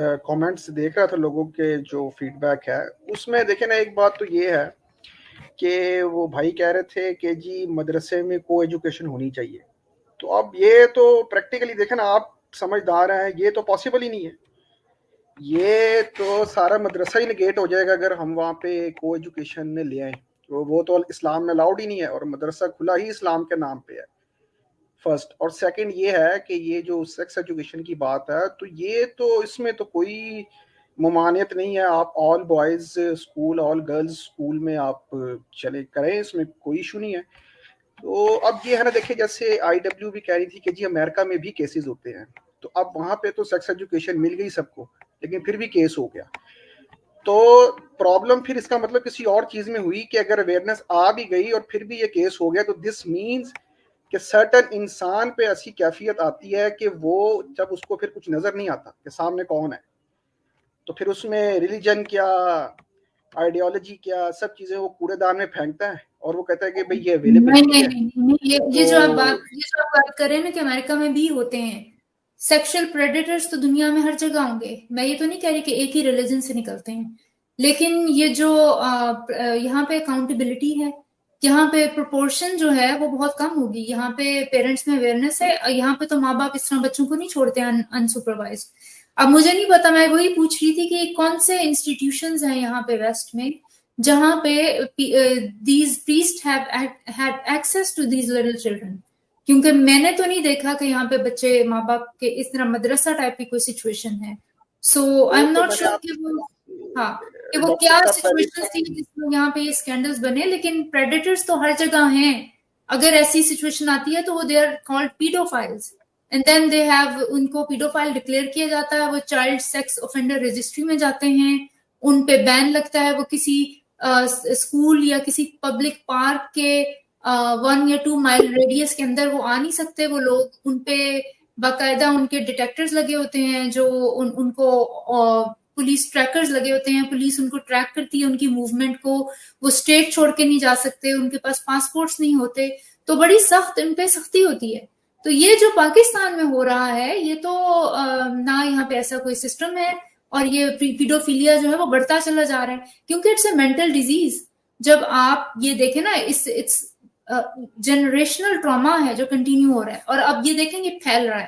Comments دیکھ رہا تھا لوگوں کے جو فیڈ بیک ہے اس میں دیکھیں نا، ایک بات تو یہ ہے کہ وہ بھائی کہہ رہے تھے کہ جی مدرسے میں کو ایجوکیشن ہونی چاہیے. تو اب یہ تو پریکٹیکلی دیکھیں نا، آپ سمجھدار ہیں، یہ تو پاسبل ہی نہیں ہے. یہ تو سارا مدرسہ ہی نگیٹ ہو جائے گا اگر ہم وہاں پہ کو ایجوکیشن لے آئیں. وہ تو اسلام میں الاؤڈ ہی نہیں ہے، اور مدرسہ کھلا ہی اسلام کے نام پہ ہے فرسٹ. اور سیکنڈ یہ ہے کہ یہ جو سیکس ایجوکیشن کی بات ہے، تو یہ تو اس میں تو کوئی ممانعت نہیں ہے. آپ آل boys school, all girls school میں آپ چلے کریں، اس میں کوئی ایشو نہیں ہے. تو اب یہ ہے نا، دیکھیں جیسے آئی ڈبلیو بھی کہہ رہی تھی کہ جی امریکہ میں بھی کیسز ہوتے ہیں، تو اب وہاں پہ تو سیکس ایجوکیشن مل گئی سب کو، لیکن پھر بھی کیس ہو گیا. تو پرابلم پھر اس کا مطلب کسی اور چیز میں ہوئی کہ اگر اویئرنیس آ بھی گئی اور پھر بھی یہ کیس ہو گیا، تو دس مینز کہ سرٹن انسان پہ ایسی کیفیت آتی ہے کہ وہ جب اس کو پھر کچھ نظر نہیں آتا کہ سامنے کون ہے، تو پھر اس میں ریلیجن کیا، آئیڈیالوجی کیا، سب چیزیں وہ کوڑے دان میں پھینکتا ہے، اور وہ کہتا ہے کہ بھئی یہ نہیں اویلیبلٹی نہیں ہے. نہیں نہیں، تو یہ جو آپ بات کر رہے ہیں نا کہ امریکہ میں بھی ہوتے ہیں سیکشل پریڈیٹرز، تو دنیا میں ہر جگہ ہوں گے. میں یہ تو نہیں کہہ رہی کہ ایک ہی ریلیجن سے نکلتے ہیں، لیکن یہ جو یہاں پہ اکاؤنٹیبلٹی ہے، یہاں پہ پروپورشن جو ہے وہ بہت کم ہوگی. یہاں پہ پیرنٹس میں اویئرنیس ہے، یہاں پہ تو ماں باپ اس طرح بچوں کو نہیں چھوڑتے انسپروائز. اب مجھے نہیں پتا، میں وہی پوچھ رہی تھی کہ کون سے انسٹیٹیوشنز ہیں یہاں پہ ویسٹ میں جہاں پہ these priests have had access to these little children. کیونکہ میں نے تو نہیں دیکھا کہ یہاں پہ بچے ماں باپ کے اس طرح مدرسہ ٹائپ کی کوئی سچویشن ہے. سو آئی وہ ایم تو ناٹ میں نے شیور آپ کہ وہ ہاں کہ وہ ڈاکٹر کیا صاحب پہلے سچویشن تھی جس میں یہاں پہ یہ اسکینڈلز بنے. لیکن پریڈیٹرز تو ہر جگہ ہیں. اگر ایسی سچویشن آتی ہے تو وہ they are called paedophiles, and then they have, ان کو پیڈوفائل ڈکلیئر کیا جاتا ہے، وہ چائلڈ سیکس اوفینڈر رجسٹری میں جاتے ہیں، ان پہ بین لگتا ہے، وہ کسی اسکول یا کسی پبلک پارک کے 1 یا 2 مائل ریڈیس کے اندر وہ آ نہیں سکتے وہ لوگ. ان پہ باقاعدہ ان کے ڈیٹیکٹرز لگے ہوتے ہیں، جو ان کو پولیس ٹریکرز لگے ہوتے ہیں، پولیس ان کو ٹریک کرتی ہے ان کی موومنٹ کو. وہ اسٹیٹ چھوڑ کے نہیں جا سکتے، ان کے پاس پاسپورٹس نہیں ہوتے، تو بڑی سخت ان پہ سختی ہوتی ہے. تو یہ جو پاکستان میں ہو رہا ہے، یہ تو نہ یہاں پہ ایسا کوئی سسٹم ہے، اور یہ پیڈوفیلیا جو ہے وہ بڑھتا چلا جا رہا ہے کیونکہ اٹس اے مینٹل ڈیزیز. جب آپ یہ دیکھیں نا، اٹس جنریشنل ٹراما ہے جو کنٹینیو ہو رہا ہے، اور اب یہ دیکھیں یہ پھیل رہا ہے.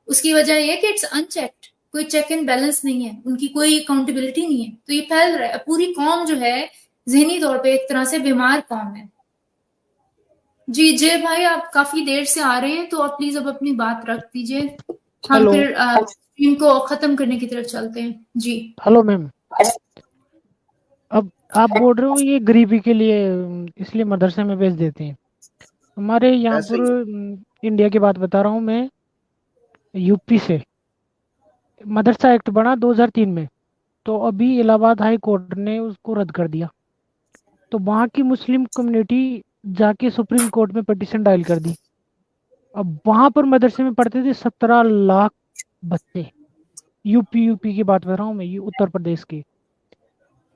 اس کی وجہ یہ کہ اٹس ان چیکڈ، کوئی چیک اینڈ بیلنس نہیں ہے، ان کی کوئی اکاؤنٹیبلٹی نہیں ہے، تو یہ پھیل رہا ہے. پوری قوم جو ہے ذہنی طور پہ ایک طرح سے بیمار قوم ہے. جی جے بھائی، آپ کافی دیر سے آ رہے ہیں، تو آپ پلیز اب اپنی بات رکھ دیجئے، ہم ہلو پھر اسٹریم کو ختم کرنے کی طرف چلتے ہیں. جی ہلو میم، اب آپ بول رہے ہو یہ غریبی کے لیے اس لیے مدرسے میں بھیج دیتے ہیں. ہمارے یہاں ایسے پر ہی انڈیا کی بات بتا رہا ہوں میں، یو پی سے مدرسہ ایکٹ بنا 2003 میں، تو ابھی الہ آباد ہائی کورٹ نے اس کو رد کر دیا. تو وہاں کی مسلم کمیونٹی جا کے سپریم کورٹ میں پٹیشن ڈائل کر دی. اب وہاں پر مدرسے میں پڑھتے تھے 17 لاکھ بچے. یو پی کی بات کر رہا ہوں میں، یہ اتر پردیش کی.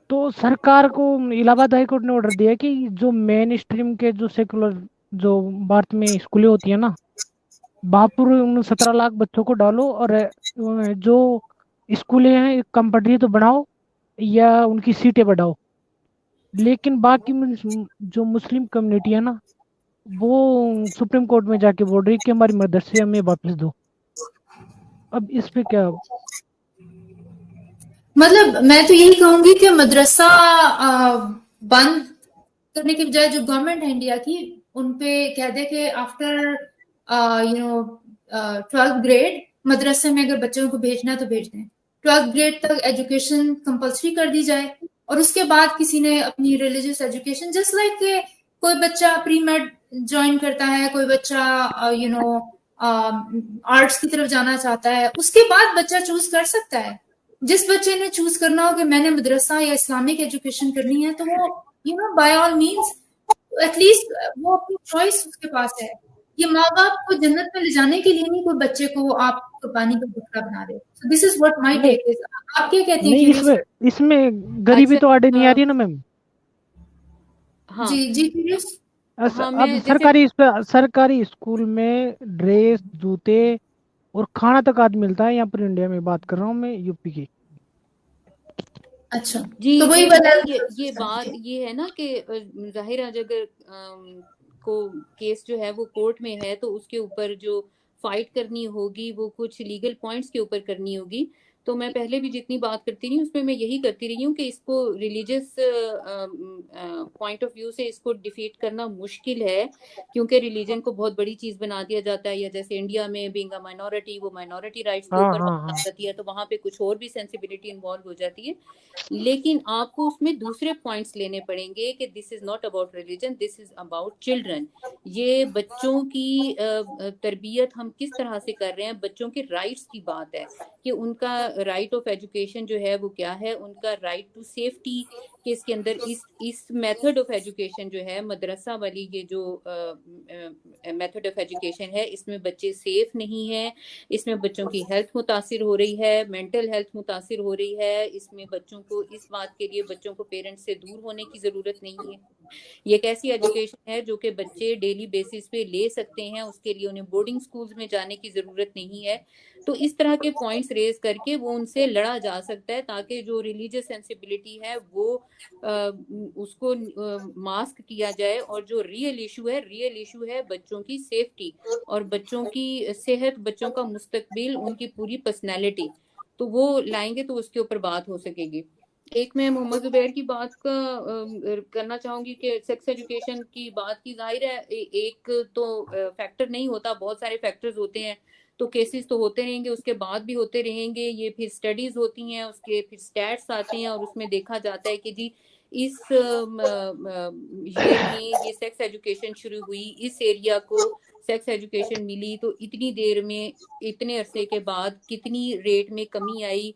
تو سرکار کو الہ آباد ہائی کورٹ نے آرڈر دیا کہ جو مین اسٹریم کے جو سیکولر جو بھارت میں اسکولیں ہوتی ہیں نا، وہاں پر ان 17 لاکھ بچوں کو ڈالو، اور جو اسکولیں ہیں کمپلسری تو بناؤ یا ان کی سیٹیں بڑھاؤ. لیکن باقی جو مسلم کمیونٹی ہے نا، وہ سپریم کورٹ میں جا کے بول رہی کہ ہماری مدرسے ہمیں واپس دو. اب اس پہ کیا؟ مطلب میں تو یہی کہوں گی کہ مدرسہ بند کرنے کے بجائے جو گورنمنٹ ہے انڈیا کی، ان پہ کہہ دے کہ آفٹر 12th گریڈ مدرسے میں اگر بچوں کو بھیجنا ہے تو بھیج دیں. 12th گریڈ تک ایجوکیشن کمپلسری کر دی جائے، اور اس کے بعد کسی نے اپنی ریلیجیس ایجوکیشن، جسٹ لائک کہ کوئی بچہ پری میڈ جوائن کرتا ہے، کوئی بچہ آرٹس کی طرف جانا چاہتا ہے، اس کے بعد بچہ چوز کر سکتا ہے. جس بچے نے چوز کرنا ہو کہ میں نے مدرسہ یا اسلامک ایجوکیشن کرنی ہے، تو وہ by all means at least وہ اپنی چوائس اس کے پاس ہے. یہ ماں باپ کو جنت میں لے جانے کے لیے نہیں کوئی بچے کو آپ قربانی کا بکرا بنا رہے. دس از واٹ مائی نہیں ٹیک از. آپ کیا کہتے ہیں نہیں، کیوریس؟ اس میں غریبی تو آڈے نہیں آ رہی ہے نا میم. ہاں جی جی کیوریس. ہاں اب میں جیسے سرکاری اسکول میں ڈریس، جوتے اور کھانا تک آج ملتا ہے. یہاں پر انڈیا میں بات کر رہا ہوں میں، یو پی کی. اچھا جی تو وہی یہ بات یہ ہے نا کہ ظاہر ہے اگر کو کیس جو ہے وہ کورٹ میں ہے تو اس کے اوپر جو فائٹ کرنی ہوگی وہ کچھ لیگل پوائنٹس کے اوپر کرنی ہوگی. تو میں پہلے بھی جتنی بات کرتی رہی ہوں اس میں یہی کرتی رہی ہوں کہ اس کو ریلیجس پوائنٹ آف ویو سے اس کو ڈیفیٹ کرنا مشکل ہے, کیونکہ ریلیجن کو بہت بڑی چیز بنا دیا جاتا ہے, یا جیسے انڈیا میں بینگ اے مائنورٹی وہ مائنورٹی رائٹس کے اوپر بات آ جاتی ہے, تو وہاں پہ کچھ اور بھی سینسیبلٹی انوالو ہو جاتی ہے. لیکن آپ کو اس میں دوسرے پوائنٹس لینے پڑیں گے کہ this is not about religion, this is about children. یہ بچوں کی تربیت ہم کس طرح سے کر رہے ہیں, بچوں کے رائٹس کی بات ہے کہ ان کا رائٹ آف ایجوکیشن جو ہے وہ کیا ہے, ان کا رائٹ ٹو سیفٹی کہ اس کے اندر اس میتھڈ آف ایجوکیشن جو ہے مدرسہ والی یہ جو میتھڈ آف ایجوکیشن ہے اس میں بچے سیف نہیں ہیں, اس میں بچوں کی ہیلتھ متاثر ہو رہی ہے, مینٹل ہیلتھ متاثر ہو رہی ہے, اس میں بچوں کو اس بات کے لیے بچوں کو پیرنٹس سے دور ہونے کی ضرورت نہیں ہے. یہ ایک ایسی ایجوکیشن ہے جو کہ بچے ڈیلی بیسس پہ لے سکتے ہیں, اس کے لیے انہیں بورڈنگ سکولز میں جانے کی ضرورت نہیں ہے. تو اس طرح کے پوائنٹس ریز کر کے وہ ان سے لڑا جا سکتا ہے تاکہ جو ریلیجیس سینسیبلٹی ہے وہ اس کو ماسک کیا جائے, اور جو ریئل ایشو ہے بچوں کی سیفٹی اور بچوں کی صحت, بچوں کا مستقبل, ان کی پوری پرسنالٹی, تو وہ لائیں گے تو اس کے اوپر بات ہو سکے گی. ایک میں محمد زبیر کی بات کا کرنا چاہوں گی کہ سیکس ایجوکیشن کی بات کی, ظاہر ہے ایک تو فیکٹر نہیں ہوتا, بہت سارے فیکٹرز ہوتے ہیں, تو کیسز تو ہوتے رہیں گے, اس کے بعد بھی ہوتے رہیں گے, یہ پھر اسٹڈیز ہوتی ہیں, اس کے پھر اسٹیٹس آتے ہیں, اور اس میں دیکھا جاتا ہے کہ جی اس ایئر میں یہ سیکس ایجوکیشن شروع ہوئی, اس ایریا کو سیکس ایجوکیشن ملی, تو اتنی دیر میں اتنے عرصے کے بعد کتنی ریٹ میں کمی آئی,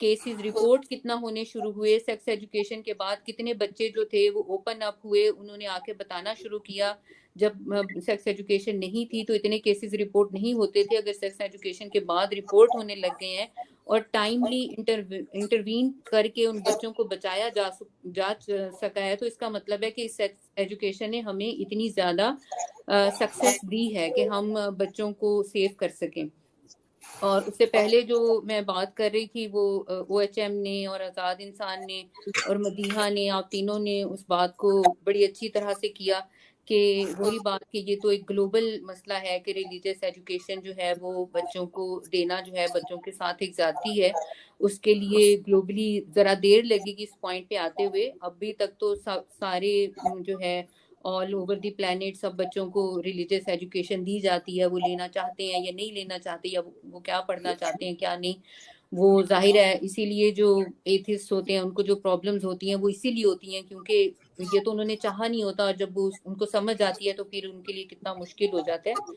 کیسز رپورٹ کتنا ہونے شروع ہوئے, سیکس ایجوکیشن کے بعد کتنے بچے جو تھے وہ اوپن اپ ہوئے, انہوں نے آ کے بتانا شروع کیا. جب سیکس ایجوکیشن نہیں تھی تو اتنے کیسز رپورٹ نہیں ہوتے تھے, اگر سیکس ایجوکیشن کے بعد رپورٹ ہونے لگ گئے ہیں اور ٹائملی انٹروین کر کے ان بچوں کو بچایا جا سکا ہے, تو اس کا مطلب ہے کہ اس سیکس ایجوکیشن نے ہمیں اتنی زیادہ سکسیس دی ہے کہ ہم بچوں کو سیو کر سکیں. اور اس سے پہلے جو میں بات کر رہی تھی وہ او ایچ ایم نے اور آزاد انسان نے اور مدیحہ نے, آپ تینوں نے اس بات کو بڑی اچھی طرح سے کیا کہ وہی بات کہ یہ تو ایک گلوبل مسئلہ ہے کہ ریلیجیس ایجوکیشن جو ہے وہ بچوں کو دینا جو ہے بچوں کے ساتھ ایک زیادتی ہے, اس کے لیے گلوبلی ذرا دیر لگے گی اس پوائنٹ پہ آتے ہوئے. ابھی تک تو سارے جو ہے آل اوور دی پلانٹ سب بچوں کو ریلیجیس ایجوکیشن دی جاتی ہے, وہ لینا چاہتے ہیں یا نہیں لینا چاہتے, یا وہ کیا پڑھنا چاہتے ہیں کیا نہیں. وہ ظاہر ہے اسی لیے جو ایتھسٹ ہوتے ہیں ان کو جو پرابلمز ہوتی ہیں وہ اسی لیے ہوتی ہیں کیونکہ یہ تو انہوں نے چاہا نہیں ہوتا, اور جب وہ ان کو سمجھ آتی ہے تو پھر ان کے لیے کتنا مشکل ہو جاتا ہے.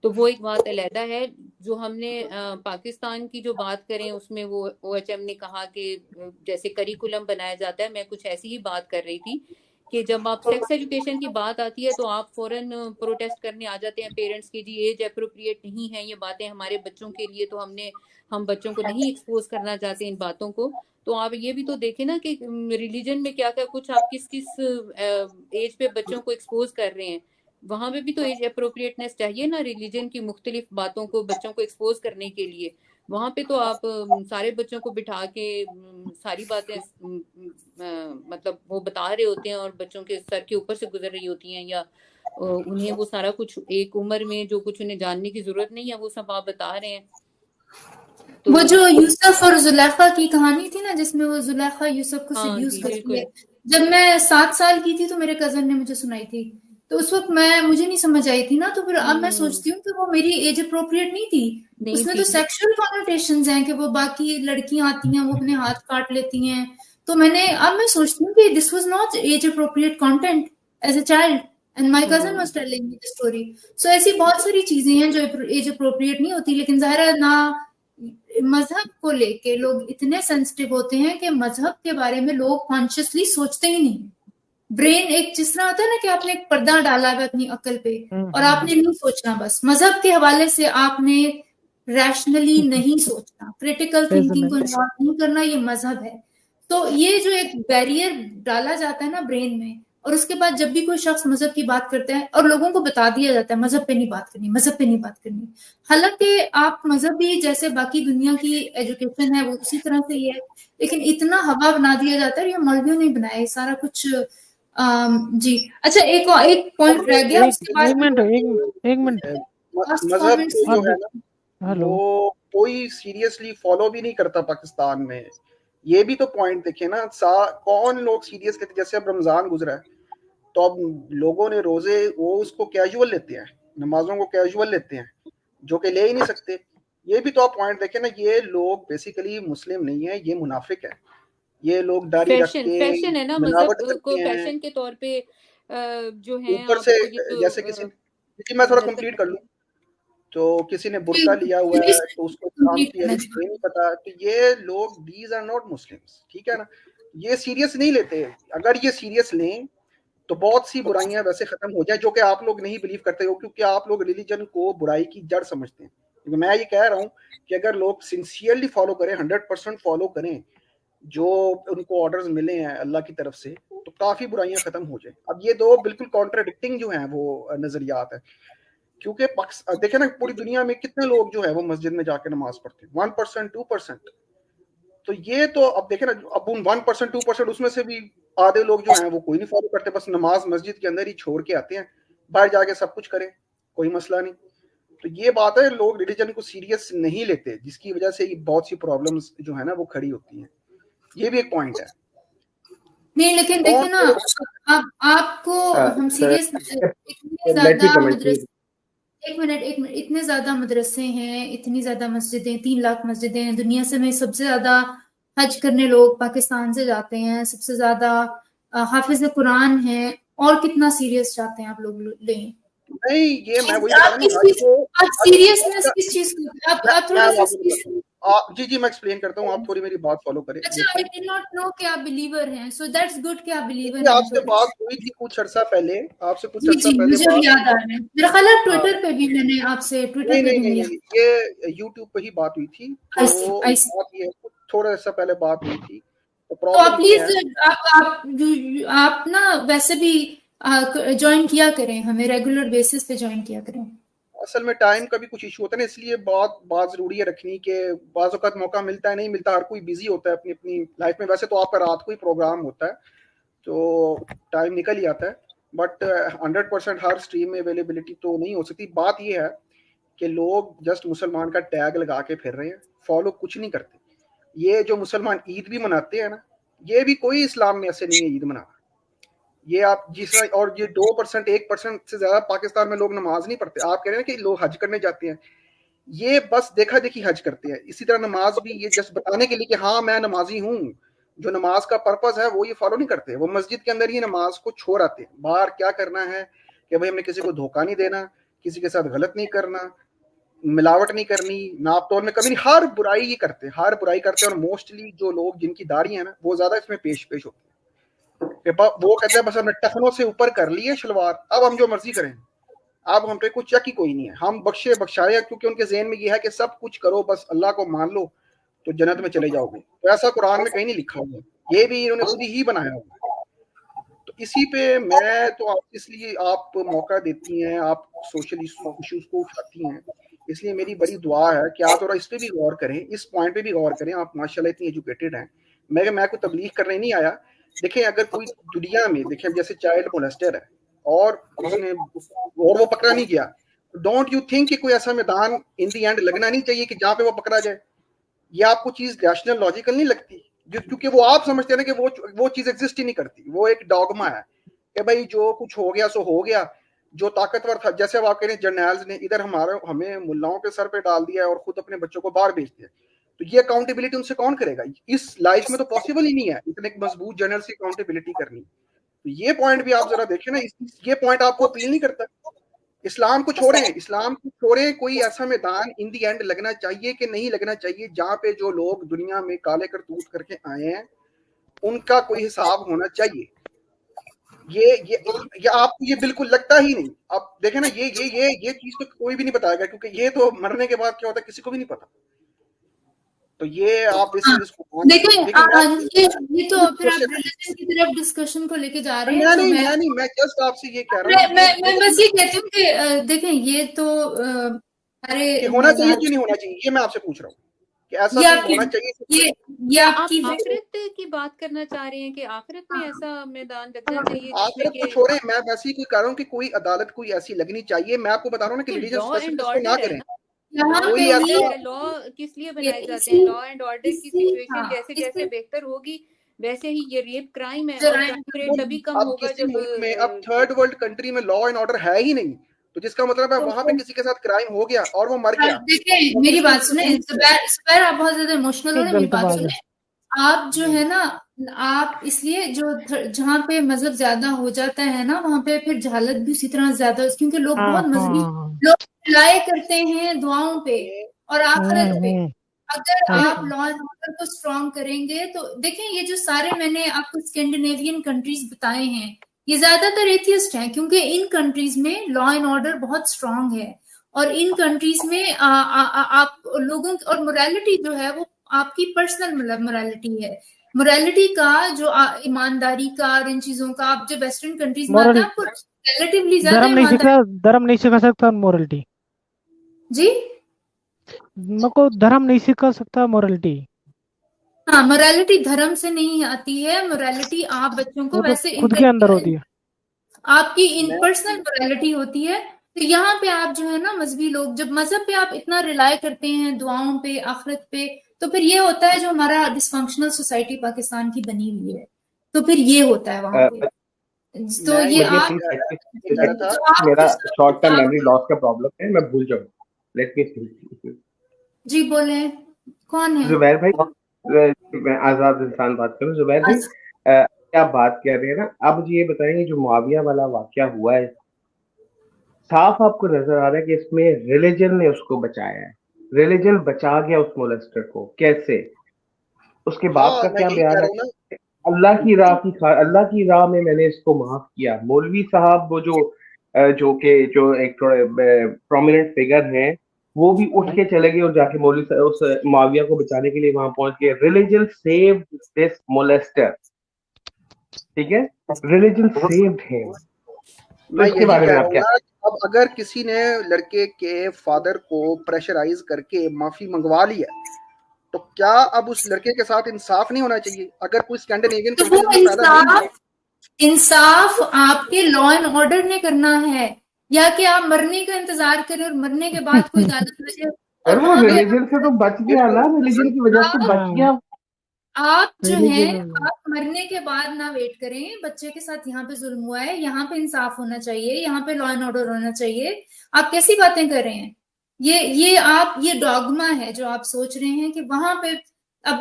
تو وہ ایک بات علیحدہ ہے. جو ہم نے پاکستان کی جو بات کریں اس میں وہ او ایچ ایم نے کہا کہ جیسے کریکولم بنایا جاتا ہے, میں کچھ ایسی ہی بات کر رہی تھی کہ جب آپ سیکس ایجوکیشن کی بات آتی ہے تو آپ فوراً پروٹیسٹ کرنے آ جاتے ہیں پیرنٹس کی, جی ایج اپروپریٹ نہیں ہے یہ باتیں ہمارے بچوں کے لیے, تو ہم بچوں کو نہیں ایکسپوز کرنا چاہتے ان باتوں کو. تو آپ یہ بھی تو دیکھیں نا کہ ریلیجن میں کیا کیا کچھ آپ کس ایج پہ بچوں کو ایکسپوز کر رہے ہیں, وہاں پہ بھی تو ایج اپروپریٹنیس چاہیے نا ریلیجن کی مختلف باتوں کو بچوں کو ایکسپوز کرنے کے لیے. وہاں پہ تو آپ سارے بچوں کو بٹھا کے ساری باتیں مطلب وہ بتا رہے ہوتے ہیں اور بچوں کے سر کے اوپر سے گزر رہی ہوتی ہیں, یا انہیں وہ سارا کچھ ایک عمر میں جو کچھ انہیں جاننے کی ضرورت نہیں ہے وہ سب آپ بتا رہے ہیں. وہ جو یوسف اور زلیخا کی کہانی تھی نا جس میں وہ زلیخا یوسف کو سیڈیوس کرتی ہے, جب میں 7 سال کی تھی تو میرے کزن نے مجھے سنائی تھی, تو اس وقت مجھے نہیں سمجھ آئی تھی نا, تو پھر اب میں سوچتی ہوں کہ وہ میری ایج اپروپریٹ نہیں تھی, اس میں تو سیکشل کانوٹیشنز ہیں کہ وہ باقی لڑکیاں آتی ہیں وہ اپنے ہاتھ کاٹ لیتی ہیں, تو اب میں سوچتی ہوں کہ this was not age appropriate content as a child, and my cousin was telling me the story. So ایسی بہت ساری چیزیں ہیں جو ایج اپروپریٹ نہیں ہوتی, لیکن ظاہر ہے نہ مذہب کو لے کے لوگ اتنے سینسٹیو ہوتے ہیں کہ مذہب کے بارے میں لوگ کانشیسلی سوچتے ہی نہیں. برین ایک جس طرح ہوتا ہے نا کہ آپ نے ایک پردہ ڈالا ہے اپنی عقل پہ اور آپ نے نہیں سوچنا, بس مذہب کے حوالے سے آپ نے ریشنلی نہیں سوچنا, کریٹیکل تھنکنگ کو انوالو نہیں کرنا, یہ مذہب ہے. تو یہ جو ایک بیریئر ڈالا جاتا ہے نا برین میں, اور اس کے بعد جب بھی کوئی شخص مذہب کی بات کرتا ہے اور لوگوں کو بتا دیا جاتا ہے مذہب پہ نہیں بات کرنی، مذہب پہ نہیں بات کرنی، حالانکہ آپ مذہب بھی جیسے باقی دنیا کی ایجوکیشن ہے وہ اسی طرح سے ہی ہے، لیکن اتنا ہوا بنا دیا جاتا ہے، یہ مولویوں نے بنایا ہے سارا کچھ۔ جی اچھا، ایک پوائنٹ رہ گیا اس کے بعد ایک منٹ ایک منٹ مذہب کو جو ہے نا ہلو وہ کوئی سیریسلی فالو بھی نہیں کرتا پاکستان میں. یہ بھی تو پوائنٹ دیکھیں نا، کون لوگ سیریس لیتے؟ جیسے اب رمضان گزرا ہے تو اب لوگوں نے روزے وہ اس کو کیجول لیتے ہیں، نمازوں کو کیجول لیتے ہیں، جو کہ لے ہی نہیں سکتے. یہ بھی تو آپ پوائنٹ دیکھیں نا، یہ لوگ بیسیکلی مسلم نہیں ہیں، یہ منافق ہے. یہ لوگ داڑھی رکھ کے فیشن ہے نا، ملاوٹ مذہب کو کرتے ہیں فیشن کے طور پہ جو ہیں اوپر آپ سے. کو یہ تو جیسے کسی میں تھوڑا کمپلیٹ کر لوں تو کسی نے برقع لیا ہوا ہے تو اس کو اسلام کی حدیث یہ نہیں پتا، تو یہ لوگ دیز آر ناٹ مسلمس. ٹھیک ہے نا، یہ سیریس نہیں لیتے. اگر یہ سیریس لیں تو بہت سی برائیاں ویسے ختم ہو جائیں، جو کہ آپ لوگ نہیں بلیو کرتے ہو کیونکہ آپ لوگ ریلیجن کو برائی کی جڑ سمجھتے ہیں. کیونکہ میں یہ کہہ رہا ہوں کہ اگر لوگ سنسیئرلی فالو کریں، 100% فالو کریں جو ان کو آرڈرز ملے ہیں اللہ کی طرف سے، تو کافی برائیاں ختم ہو جائیں. اب یہ دو بالکل کانٹراڈکٹنگ جو ہیں وہ نظریات ہیں، کیونکہ دیکھیں نا پوری دنیا میں کتنے لوگ جو ہے وہ مسجد میں جا کے نماز پڑھتے ہیں، 1% 2%. تو یہ تو اب دیکھیں نا، اب ان 1% 2% اس میں سے بھی آدھے لوگ جو ہیں وہ کوئی نہیں فالو کرتے، بس نماز مسجد کے اندر ہی چھوڑ کے آتے ہیں، باہر جا کے سب کچھ کریں، کوئی مسئلہ نہیں. تو یہ بات ہے، لوگ ریلیجن کو سیریس نہیں لیتے، جس کی وجہ سے بہت سی پرابلمز جو ہے نا وہ کھڑی ہوتی ہیں. یہ بھی ایک پوائنٹ ہے. نہیں لیکن دیکھیں نا، آپ کو ہم سیریس اتنے زیادہ مدرسے، ایک منٹ اتنے زیادہ مدرسے ہیں، اتنی زیادہ مسجدیں، 3 لاکھ مسجدیں ہیں دنیا سے، میں سب سے زیادہ حج کرنے لوگ پاکستان سے جاتے ہیں، سب سے زیادہ حافظ قرآن ہیں، اور کتنا سیریس چاہتے ہیں آپ لوگ لیں؟ نہیں، یہ میں وہی بتا رہا ہوں، آپ سیریسنس کس چیز کو، آپ تھوڑا سا جی میں ایکسپلین کرتا ہوں، آپ تھوڑی میری بات فالو کریں. اچھا، I did not know کہ آپ بلیور ہیں، so that's good کہ آپ بلیور آپ ہیں. سے بات ہوئی تھی کچھ عرصہ پہلے، آپ سے کچھ جی عرصہ پہلے مجھے بھی بات یاد آ رہا ہے، میرا خیال ہے ٹویٹر پہ بھی میں نے آپ سے نہیں یہ یوٹیوب پہ ہی بات ہوئی تھی. تو بات یہ ہے، تھوڑا عرصہ پہلے بات ہوئی تھی. تو تو آپ پرابلم یہ پلیز آپ نا ویسے بھی جوائن کیا کریں، ہمیں ریگولر بیسس پہ جوائن کیا کریں. اصل میں ٹائم کا بھی کچھ ایشو ہوتا ہے نا، اس لیے بات ضروری ہے رکھنی کہ بعض اوقات موقع ملتا ہے نہیں ملتا، ہر کوئی بزی ہوتا ہے اپنی اپنی لائف میں. ویسے تو آپ کا رات کو ہی پروگرام ہوتا ہے تو ٹائم نکل ہی آتا ہے، بٹ 100% ہر اسٹریم میں اویلیبلٹی تو نہیں ہو سکتی. بات یہ ہے کہ لوگ جسٹ مسلمان کا ٹیگ لگا کے پھر رہے ہیں، فالو کچھ نہیں کرتے. یہ جو مسلمان عید بھی مناتے ہیں نا، یہ بھی کوئی اسلام میں ایسے نہیں ہے عید منانا. یہ آپ جس طرح، اور یہ 2% 1% سے زیادہ پاکستان میں لوگ نماز نہیں پڑھتے. آپ کہہ رہے ہیں کہ لوگ حج کرنے جاتے ہیں، یہ بس دیکھا دیکھی حج کرتے ہیں. اسی طرح نماز بھی یہ جسٹ بتانے کے لیے کہ ہاں میں نمازی ہوں. جو نماز کا پرپز ہے وہ یہ فالو نہیں کرتے. وہ مسجد کے اندر ہی نماز کو چھوڑ آتے ہیں. باہر کیا کرنا ہے کہ بھائی ہم نے کسی کو دھوکہ نہیں دینا، کسی کے ساتھ غلط نہیں کرنا، ملاوٹ نہیں کرنی، ناپ تول میں کمی نہیں، ہر برائی یہ کرتے ہیں، ہر برائی کرتے ہیں. اور موسٹلی جو لوگ جن کی داڑھی ہے نا وہ زیادہ اس میں پیش ہوتے ہیں. وہ کہتے ہیں بس ہم نے ٹخنوں سے اوپر کر لیے شلوار، اب ہم جو مرضی کریں، اب ہم پہ کچھ چک ہی کوئی نہیں ہے، ہم بخشے بخشائے. کیونکہ ان کے ذہن میں یہ ہے کہ سب کچھ کرو بس اللہ کو مان لو تو جنت میں چلے جاؤ گے. تو ایسا قرآن میں کہیں نہیں لکھا ہوا، یہ بھی انہوں نے خود ہی بنایا ہوا. تو اسی پہ میں تو اس لیے آپ موقع دیتی ہیں، آپ سوشل ایشوز کو اٹھاتی ہیں، اس لیے میری بڑی دعا ہے کہ آپ تھوڑا اس پہ بھی غور کریں، اس پوائنٹ پہ بھی غور کریں. آپ ماشاءاللہ اتنی ایجوکیٹڈ ہیں. میں کوئی تبلیغ کرنے نہیں آیا. دیکھیں اگر کوئی دنیا میں دیکھیں جیسے چائلڈ مولسٹر ہے اور اس نے اور وہ پکڑا نہیں گیا، ڈونٹ یو تھنک کہ کوئی ایسا میدان ان دی اینڈ لگنا نہیں چاہیے کہ جہاں پہ وہ پکڑا جائے؟ یہ آپ کو چیز ریشنل لاجیکل نہیں لگتی؟ کیونکہ وہ آپ سمجھتے ہیں نا کہ وہ چیز ایگزسٹ ہی نہیں کرتی. وہ ایک ڈاگما ہے کہ بھائی جو کچھ ہو گیا سو ہو گیا. جو طاقتور تھا، جیسے اب آپ کہہ رہے ہیں جرنیلز نے ادھر ہمیں ملاؤں کے سر پہ ڈال دیا اور خود اپنے بچوں کو باہر بھیج دیا، تو یہ اکاؤنٹیبلٹی ان سے کون کرے گا؟ اس لائف میں تو پاسبل ہی نہیں ہے اتنے ایک مضبوط جنرل سے اکاؤنٹیبلٹی کرنی. تو یہ پوائنٹ بھی آپ ذرا دیکھیں نا، یہ پوائنٹ آپ کو اپیل نہیں کرتا. اسلام کو چھوڑیں، کوئی ایسا میدان ان دی اینڈ لگنا چاہیے کہ نہیں لگنا چاہیے جہاں پہ جو لوگ دنیا میں کالے کرتوت کر کے آئے ہیں ان کا کوئی حساب ہونا چاہیے. یہ آپ کو یہ بالکل لگتا ہی نہیں. آپ دیکھیں نا، یہ چیز تو کوئی بھی نہیں بتائے گا، کیونکہ یہ تو مرنے کے بعد کیا ہوتا ہے کسی کو بھی نہیں پتا. تو یہ آپ اس چیز کو دیکھیں یہ تو پھر آپ ریلیجن کی طرف ڈسکشن کو لے کے جا رہے ہیں. میں جسٹ آپ سے یہ کہہ رہا ہوں میں بس یہ کہتی ہوں کہ دیکھیں یہ تو کہ ہونا چاہیے کہ نہیں ہونا چاہیے, یہ میں آپ سے پوچھ رہا ہوں کہ ایسا ہونا چاہیے. یہ آپ آخرت کی بات کرنا چاہ رہے ہیں کہ آخرت میں ایسا میدان لگنا چاہیے آخرت کو چھوڑیں, میں ویسے ہی کہہ رہا ہوں کہ کوئی عدالت کوئی ایسی لگنی چاہیے. میں آپ کو بتا رہا ہوں نا کہ ریلیجن اسپیسیفک کو نہ کریں. لا کس لیے بنائے جاتے ہیں؟ لا اینڈ آرڈر کی سچویشن جیسے جیسے بہتر ہوگی ویسے ہی یہ ریپ کرائم ہے اور کرائم ریٹ تبھی کم ہوگا جب میں اب تھرڈ ورلڈ کنٹری میں لا اینڈ آرڈر ہے ہی نہیں, تو جس کا مطلب ہے وہاں پہ کسی کے ساتھ کرائم ہو گیا اور وہ مر گیا. دیکھیں میری بات سنیں زبیر, آپ بہت زیادہ ایموشنل ہو رہے ہیں, میری بات سنیں. آپ جو ہے نا, آپ اس لیے جو جہاں پہ مذہب زیادہ ہو جاتا ہے نا وہاں پہ پھر جہالت بھی اسی طرح زیادہ, کیونکہ لوگ بہت مذہبی لوگ رائے کرتے ہیں دعاؤں پہ اور آخرت پہ. اگر آپ لا اینڈ آرڈر کو اسٹرانگ کریں گے تو دیکھیں یہ جو سارے میں نے آپ کو اسکینڈینیوین کنٹریز بتائے ہیں یہ زیادہ تر ایتھیسٹ ہیں, کیونکہ ان کنٹریز میں لا اینڈ آرڈر بہت اسٹرانگ ہے اور ان کنٹریز میں آپ لوگوں اور موریلٹی جو ہے وہ آپ کی پرسنل موریلٹی ہے. موریلٹی کا جو ایمانداری کا اور ان چیزوں کا آپ جو ویسٹرن کنٹریز میں آتے ہیں آپ کو ریلیٹیولی زیادہ دھرم نہیں سکھا سکتا مورلٹی. جی میں کو دھرم نہیں سکھا سکتا مورلٹی. ہاں موریلٹی دھرم سے نہیں آتی ہے, موریلٹی آپ بچوں کو ویسے خود کے اندر ہوتی ہے, آپ کی ان پرسنل موریلٹی ہوتی ہے. تو یہاں پہ آپ جو ہے نا مذہبی لوگ جب مذہب پہ آپ اتنا ریلائی کرتے ہیں دعاؤں پہ آخرت پہ تو پھر یہ ہوتا ہے جو ہمارا ڈسفنکشنل سوسائٹی پاکستان کی بنی ہوئی ہے تو پھر یہ ہوتا ہے وہاں پہ. تو یہ میرا شارٹ ٹرم میموری لاس کا پرابلم ہے, میں بھول جاؤں. لیٹ می جی بولیں کون ہے زبیر بھائی, میں آزاد انسان بات کروں. زبیر بھائی کیا بات کر رہے ہیں نا, آپ مجھے یہ بتائیں گے جو معاویہ والا واقعہ ہوا ہے صاف آپ کو نظر آ رہا ہے کہ اس میں ریلیجن نے اس کو بچایا ہے, ریلیجن بچا گیا اس مولسٹر کو. کیسے؟ اس کے باپ کا کیا بیان ہے, اللہ کی راہ میں میں نے اس کو معاف کیا. مولوی صاحب وہ جو ایک تھوڑے پرومیننٹ فگر ہیں وہ بھی اٹھ کے چلے گئے اور جا کے مولوی صاحب اس معاویہ کو بچانے کے لیے وہاں پہنچ گئے. ریلیجن سیوڈ دس مولسٹر, ٹھیک ہے, ریلیجن سیوڈ ہم. میں یہی کہہ رہا ہوں اب اگر کسی نے لڑکے کے فادر کو پریشرائز کر کے معافی منگوا لیا تو کیا اب اس لڑکے کے ساتھ انصاف نہیں ہونا چاہیے؟ اگر کوئی اسکینڈینیوین کنٹریز میں پیدا نہیں, انصاف آپ کے لا اینڈ آرڈر نے کرنا ہے یا کہ آپ مرنے کا انتظار کریں اور مرنے کے بعد کوئی عدالت بچے اور وہ ریلیجن سے تو بچ گیا نا, ریلیجن کی وجہ سے بچ گیا. آپ جو ہیں آپ مرنے کے بعد نہ ویٹ کریں. بچے کے ساتھ یہاں پہ ظلم ہوا ہے, یہاں پہ انصاف ہونا چاہیے, یہاں پہ لا اینڈ آرڈر ہونا چاہیے. آپ کیسی باتیں کر رہے ہیں؟ یہ ڈاگما ہے جو آپ سوچ رہے ہیں کہ وہاں پہ اب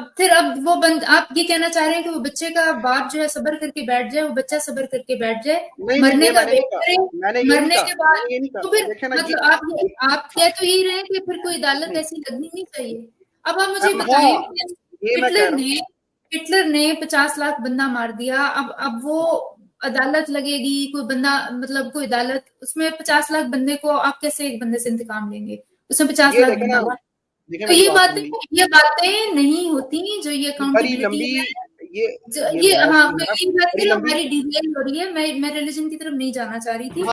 وہ آپ یہ کہنا چاہ رہے ہیں کہ وہ بچے کا باپ جو ہے صبر کر کے بیٹھ جائے, وہ بچہ صبر کر کے بیٹھ جائے, مرنے کا ویٹ کرے, مرنے کے بعد تو پھر مطلب آپ کہہ تو یہی رہے ہیں کہ پھر کوئی عدالت ایسی لگنی نہیں چاہیے. اب آپ مجھے بتائیں ہٹلر نے 50 لاکھ بندہ مار دیا, اب وہ عدالت لگے گی, کوئی بندہ مطلب کوئی عدالت اس میں 50 لاکھ بندے کو آپ کیسے ایک بندے سے انتقام لیں گے؟ اس میں 50 لاکھ بندہ مار. تو یہ باتیں نہیں ہوتی جو یہ اکاؤنٹیبلٹی ہے. یہ ہاں ہماری ڈیٹیل ہو رہی ہے, میں ریلیجن کی طرف نہیں جانا چاہ رہی تھی.